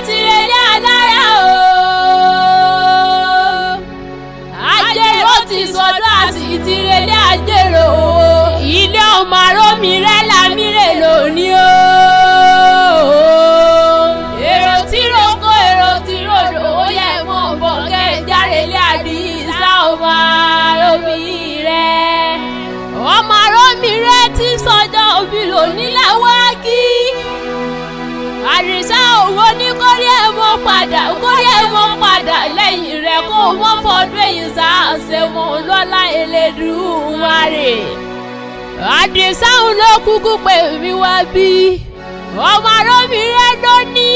ti relé alára o. Ajérò ti sọdọ́ àti ti relé ajérò o. Ilé ọmọ arómi rẹ̀ lámìrè lónìí o. Èrò tí roko èrò tí ròdò ó yẹ mọ́ bọ̀ kẹ́ járelé Àdìsá ọmọ arómi rẹ̀. Ọmọ arómi rẹ̀ ti sọjọ́ òbí lónìí làwọn á kí. Àdìsá òwò ní kórí ẹ̀ mọ́ padà lẹ́yìn rẹ̀ kó mọ́ fọdún èyí sáàsì mọ́ lọ́lá Elédùmarè. Àdìsá òun ló kúkú pè mí wá bí. Ọmọ arómi rẹ̀ ló ní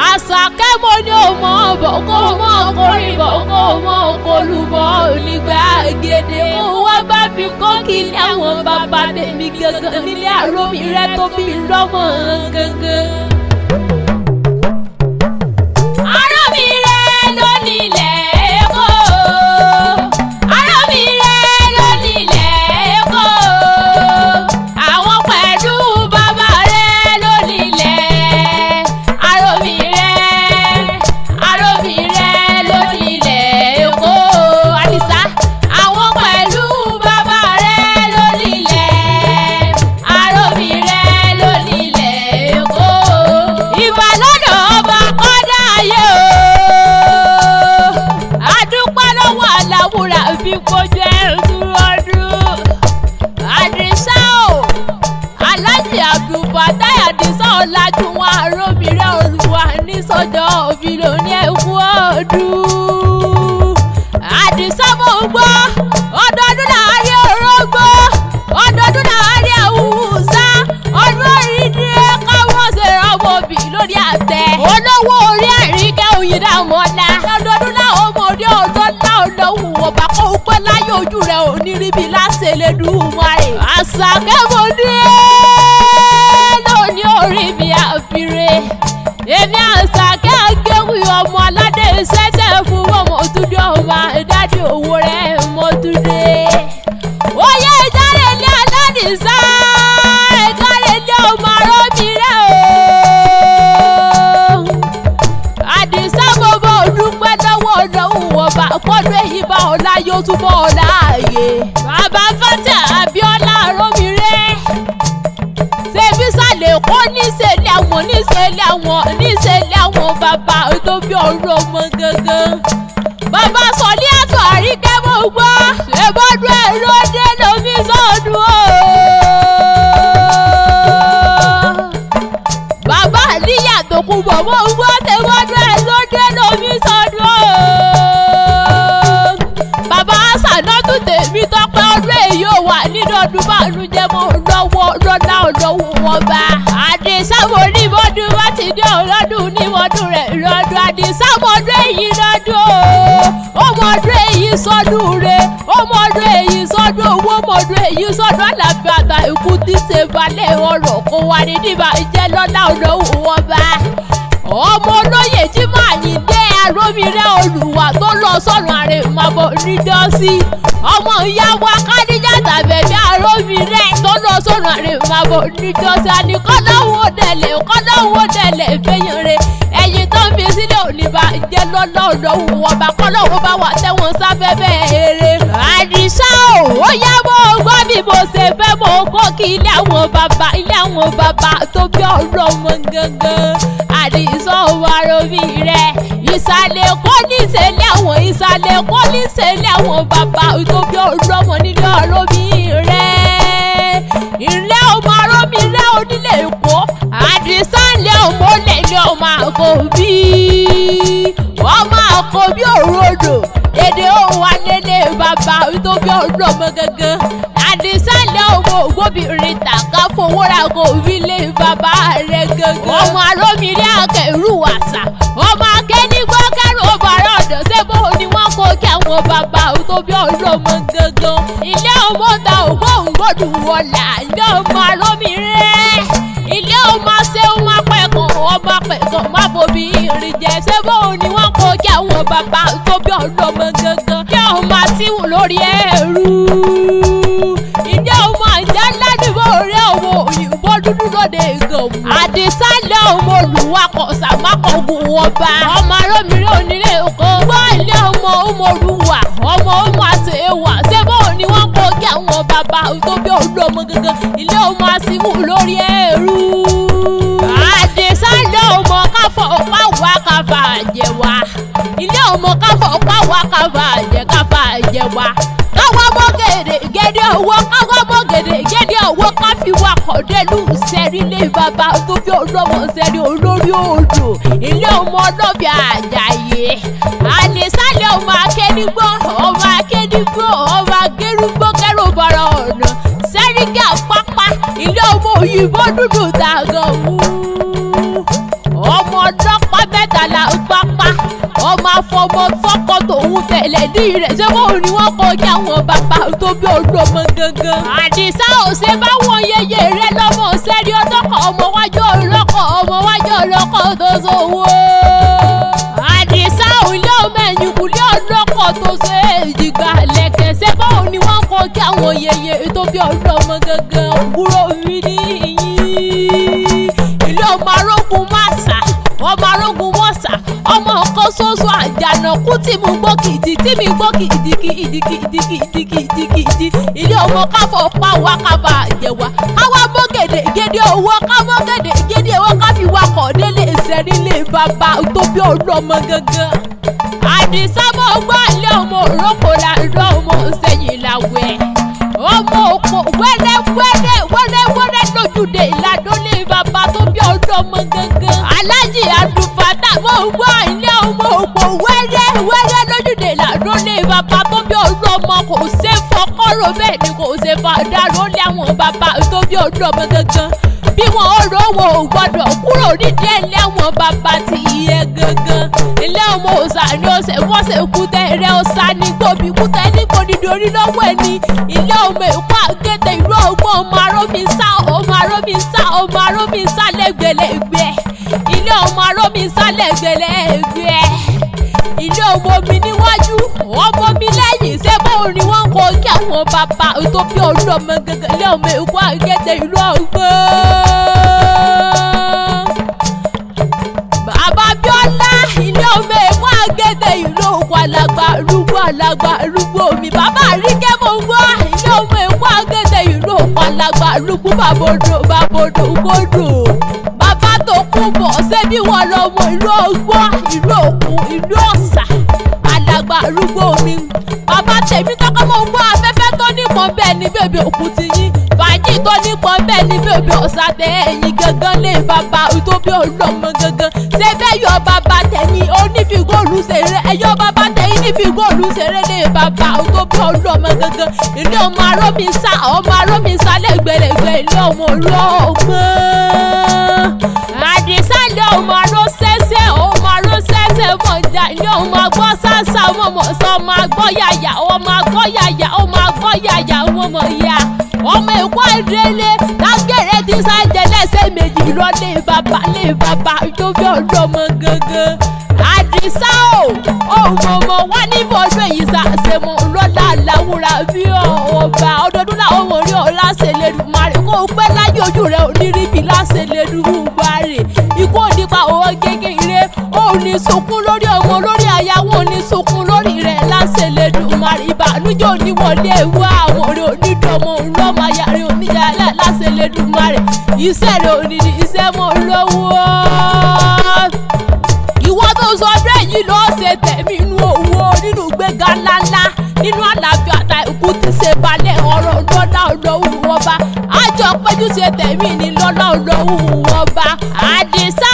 Àṣàkẹ́ mo ní òmò bọ̀ kó mọ́ kórì bọ̀ kó mọ́ kolùbọ̀ onígbàgede kó wá bá mi kó kí ní àwọn bàbá tèmi gangan nílé arómi rẹ̀ tó bí lọ́mọ gangan. Arómi rẹ̀ ló nílẹ̀ Èkó. Arómi rẹ̀ ló nílẹ̀ Èkó. Àwọn pẹ̀lú bàbá rẹ̀ ló nílẹ̀. Arómi rẹ̀ ló nílẹ̀ Èkó. Àdìsá àwọn pẹ̀lú bàbá rẹ̀ ló nílẹ̀. Arómi rẹ̀ ló nílẹ̀ Èkó. Ìbàlọ́dọ̀ ọba kọ́dá ayé o. Adúpẹ́ lọ́wọ́ aláwùrà bí kò jẹ́ ọdún. Àdìsá o. Aláàjì Abdulfatai Àdìsá Ọlájúwọ̀n Arómi rẹ̀ Olúwa ní sọ́jọ́ òbí lóní ẹ̀kú ọdún. Àdìsá mo gbọ́ ọdọọdún láàárín orógbó ọdọọdún láàárín àwùsá ọdún oríire káwọn ṣe rọmọbì lórí àtẹ. Olówó orí Àríkẹ́ Oyèdámọ́lá ọdọọdún láwọn ọmọdé ọlọ́lá olówó ọba kó pẹ́ láyé ojú rẹ̀ ò ní ríbi láṣẹ Elédùmarè. Àṣàkẹ́ mo dé lóní orí mi àfiré. Èmi Àṣàkẹ́ Àgéwì ọmọ aládé ṣẹ́ṣẹ́ fún ọmọ Túndé ọmọ ìdádì owó rẹ̀ Mọ́túndé. Oyè ìjárelé Aládìsá ìjárelé ọmọ Arómi rẹ̀ o. Àdìsá gbogbo dúpẹ́ lọ́wọ́ ọlọ́run ọba pọ́dún èyí bá ọlá yóò túbọ̀ ọlá ààyè. Bàbá Fatia Abíọ́lá Arómi rẹ̀. Ṣebí sàlẹ̀ kó níṣẹ́lẹ̀ àwọn bàbá tó bí ọ̀rọ̀ ọmọ gangan. Bàbá Sọ̀lí àtọ̀ Àríkẹ́ mo gbọ́. Ṣèbọ́dún ẹ̀ ló dé lómi sọ́dún o. Bàbá Àlíyà tó kú bọ̀ mo gbọ́. Ṣèbọ́dún ẹ̀ ló dé lómi sọ́dún o. Bàbá Sànátù tèmi tọ́pẹ́ ọdún èyí ò wà nínú ọdún bànújẹ́ mo lọ́wọ́ lọ́lá ọlọ́wọ́ wọn bá. Àdìsá mo ní mọ́dún bá ti dé ọlọ́dún ní mọ́dún rẹ̀ lọ́dún. Àdìsá mọ́dún èyí lọ́dún o. Ó mọ́dún èyí sọ́dún rẹ̀. Ó mọ́dún èyí sọ́dún owó mọ́dún èyí sọ́dún àlàáfíà àtà ikú tí ṣe balẹ̀ ọ̀rọ̀ kó wà ní dìbà ìjẹ́ lọ́lá ọlọ́wọ́ wọn bá. Ọmọ olóyè Jímọ̀ Àyìndé Arómi rẹ̀ Olúwa tó lọ sọ́run àrèmábọ̀ níjọ́sí. Ọmọ ìyá wa Kádíjà Àbẹ̀bí Arómi rẹ̀ tó lọ sọ́run àrèmábọ̀ níjọ́sí. Àní kọ́lọ́hún dẹ̀lẹ̀ fẹ́yàn rẹ̀. Ẹ̀yìn tó ń fi sílẹ̀ òní bá jẹ́ lọ́lá ọlọ́hún wọn bá kọ́lọ́hún bá wà tẹ́wọ̀n sáfẹ́fẹ́ eré. Àdìsá o ó yá mo gbọ́ bí mo ṣe fẹ́ mo kọ́ kí ilé àwọn bàbá tó bí ọ̀rọ̀ ọmọ gangan. Àdìsá ọmọ Arómi rẹ̀ ìsàlẹ̀ kọ́ níṣẹ́lẹ̀ àwọn bàbá tó bí ọ̀rọ̀ ọmọ nílé Arómi rẹ̀. Ilé ọmọ Arómi rẹ̀ onílé Èkó. Àdìsá ńlẹ̀ ọmọ lẹ́lẹ̀ ọmọ Àkọ́bí. Ọmọ Àkọ́bí òrodò èdè òun alẹ́lẹ̀ bàbá tó bí ọ̀rọ̀ ọmọ gangan. Àdìsá ńlẹ̀ ọmọ ògbóbìnrin tàkà fowóra kò wí lé bàbá rẹ̀ gangan. Ọmọ Arómi rẹ̀ akẹ́rù wàsà. Ọmọ akẹ́nigbọ́ kẹ́rù ọ̀bàrà ọ̀dọ̀ sẹ́bọ̀ ni wọ́n kó kí àwọn bàbá tó bí ọ̀rọ̀ ọmọ gangan. Ilé ọmọ ta ògbóǹgbòdù wọ̀là ilé ọmọ Arómi rẹ̀. Ilé ọmọ ṣéun apẹ̀kàn ọmọ apẹ̀kàn má bobi ìrìn jẹ́ sẹ́bọ̀ ni wọ́n kó kí àwọn bàbá tó bí ọ̀rọ̀ ọmọ gangan. Ilé ọmọ àtiwù lórí ẹrú. Ilé ọmọ àjẹ́ ńlá dìbò rẹ̀ ọmọ òyìnbó dúdú lóde gànmù. Àdìsá lé ọmọ olùwakọ̀ sàmákọ̀gùn ọba ọmọ arómìnira onílé oko gbọ́ ilé ọmọ olùwà ọmọ àṣewà ṣébò ni wọ́n kó kí àwọn bàbá tó bí olómọ gangan ilé ọmọ àṣìwò lórí ẹrú. Àdìsá lé ọmọ káfọ̀ ọ̀pá wà káfà jẹ wá ilé ọmọ káfọ̀ ọ̀pá wà káfà jẹ wá káwọ́ mọ́ gèdè owó káwọ́ mọ́ gèdè owó káfí wà kọ̀dẹ́lù sẹ́rí lé bàbá tó bí olómọ sẹ́rí olórí odò ilé ọmọ ọlọ́bì àjàyè. Àdìsá lé ọmọ akédìgbò ọmọ agérúgbó kẹrù bọ̀rọ̀ ọ̀nà sẹ́ríkì àpápá ilé ọmọ òyìnbó dúdú tàgàn wú ọmọ ọlọ́pàá mẹ́tàlá pápá ọmọ afọmọ fọ́kọ tòun tẹ̀lé ní rẹ̀ ṣé wọ́n ní wọ́n kọjá àwọn bàbá tó bí olómọ gangan. Àdìsá ò ṣe báwọn yeye rẹ lọ́mọ sẹ́rí ọdọ́kọ̀ ọmọ wájú ọlọ́kọ̀ tó sówó. Àdìsá ò ilé ọmọ ẹ̀yìn kùlé ọlọ́kọ̀ tó ṣe èjìgbà lẹ̀kẹ̀ ṣé báwọn ni wọ́n kọjá àwọn yeye tó bí olómọ gangan òwúrọ̀ mi níyì. Ilé ọmọ arógun máṣà ọmọ arógun mọ́sà ọmọ kan ṣoṣo àjànàkú tí mo gbọ́ kìdí ilé ọmọ káfọ̀ pàwọ́ káfà àjẹwà káwá mọ́ gèdè owó káwọ́ gèdè owó káfí wakọ̀ délé ìṣẹ́rí lé bàbá tó bí olómọ gangan. Àdìsá mọ́ gbọ́ ilé ọmọ òrókò làárọ̀ ọmọ sẹ́yìn làwẹ̀ ọmọ òpó wẹ́rẹ́ lójúde ìlànà lé bàbá tó bí olómọ gangan. Alájì Abdulfatah mọ́ gbọ́ ilé ọmọ òpó wẹ́rẹ́ lójúde ìlànà lé bàbá tó bí olómọ kò ṣe fọkọ́rọ̀ bẹ́ẹ̀ ni kò ṣe fàdárò lé àwọn bàbá tó bí olómọ gangan. Bí wọn ò rówó gbọdọ̀ kúrò nídìí ilé àwọn bàbá ti yẹ gangan. Ilé ọmọ òòṣà ni ó ṣe wọ́n ṣe kútẹ́ rẹ̀ ọ̀sà ní gbòbí kútẹ́ ní gbòdìdì orí lọ́wọ́ ẹni. Ilé ọmọ èkó àgẹ́tẹ̀ ìlú ọgbọ́n ọmọ arómísà lẹ́gbẹ̀lẹ́gbẹ̀. Ilé ọmọ arómísà lẹ́gbẹ̀lẹ́gbẹ̀. Ilé ọmọ mi níwájú ọmọ mi lẹ́yìn ṣé bóun ni wọ́n kọ kí àwọn bàbá tó bí olómọ gangan. Ilé ọmọ èkó àgẹ́tẹ̀ ìlú ọgbọ́n. Bàbá Bíọ́lá ilé ọmọ èkó àgẹ́tẹ̀ ìlú òkú alàgbà mi. Bàbá Àríkẹ́ mo gbọ́ ilé ọmọ èkó àgẹ́tẹ̀ ìlú òkú alàgbà arúgbó bàbodò kódò. Bàbá tó kú bọ̀ ṣébí wọn lọ́mọ ìlú ọgbọ́n ìlú òkú ìlú ọ̀sà alàgbà arúgbó mi. Bàbá tèmi kọ́kọ́ mo gbọ́ afẹ́fẹ́ tó nípọn bẹ́ẹ̀ ní bèbè òkú ti yín fàájì tó nípọn bẹ́ẹ̀ ní bèbè ọ̀sà tẹ ẹ̀yìn gangan lé bàbá tó bí olómọ gangan. Ṣé bẹ́ẹ̀ yọ bàbá tẹ̀yìn onífìgòlù ṣeré ẹ̀yọ́ bàbá tẹ̀yìn nífìgòlù ṣeré lé bàbá tó bí olómọ gangan. Ilé ọmọ arómísà lẹ́gbẹ̀lẹ́gbẹ̀ ilé ọmọ olóògbọ́n. Àdìsá lé ọmọ arósẹ́sẹ́ mọ̀jà ilé ọmọ agbọ́ sásà ọmọ sọ ọmọ agbọ́ yàyà ọmọ ya ọmọ èkó ìdílé lágẹ̀rẹ́ ti sáńjẹ lẹ́sẹ̀ méjì lọ́lé bàbá tó bí olómọ gangan. Àdìsá ọmọ wá ní bọ́dọ̀ èyí sàṣẹmọ lọ́la làwùrà bí ọba ọdọọdún làwọn ọmọ orí ọ̀la ṣèlédùmarè kó pẹ́ láyé ojú rẹ̀ onírìbí láṣẹlédùmarè ikú òdìpá owó kékeré òní sunkún lórí ọmọ lórí àyàwó òní sunkún lórí rẹ̀ láṣẹlédùmarè ìbànújẹ́ oníwọlé wá àwọn orí onídọ̀mọ ńlọ́mọ ayáre oníyàlá láṣẹlédùmarè iṣẹ́ rẹ̀ onídìí iṣẹ́ mọ́ lọ́wọ́. Ìwọ tó sọ bẹ́ẹ̀ yìí ló ṣe tẹ̀mí inú owó nínú gbéga ńláńlá nínú àlàáfíà àtà ikú ti ṣe balẹ̀ ọ̀rọ̀ lọ́lá olówó ọba àjọ péjú ṣe tẹ̀mí ní lọ́lá olówó ọba. Àdìsá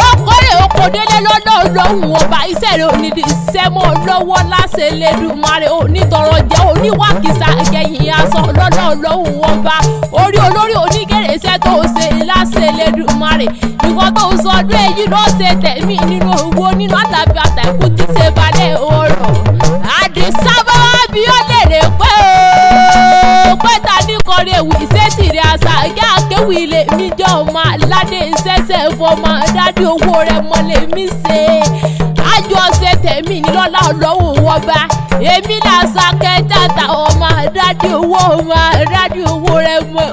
ó kórè oko délé lọ́lá olówó ọba iṣẹ́ rẹ̀ onídìí iṣẹ́ mọ́ lọ́wọ́ láṣẹlédùmarè onítọrọ jẹ́ oníwàkìsà ẹ̀yìn aṣọ lọ́lá olówó ọba orí olórí onígèrè iṣẹ́ tó ṣe láṣẹlédùmarè. Ìwọ tó sọ ọdún èyí ló ṣe tẹ̀mí nínú owó nínú àlàáfíà àtà ikú ti ṣe balẹ̀ ọ̀rọ̀. Àdìsá bá wá bí ó lè rè pé ta ní kọrin èwì ìṣètì rẹ̀ àṣà ìyá akéwì ilé mi jọ ọmọ aládé ìṣẹ́ṣẹ́ fọmọ dádì owó rẹ̀ mọ́lẹ̀ mi ṣe. Àjọ ṣe tẹ̀mí ní lọ́lá ọlọ́wọ́ wọba èmi làṣà kẹta ta ọmọ dádì owó rẹ̀ mọ́.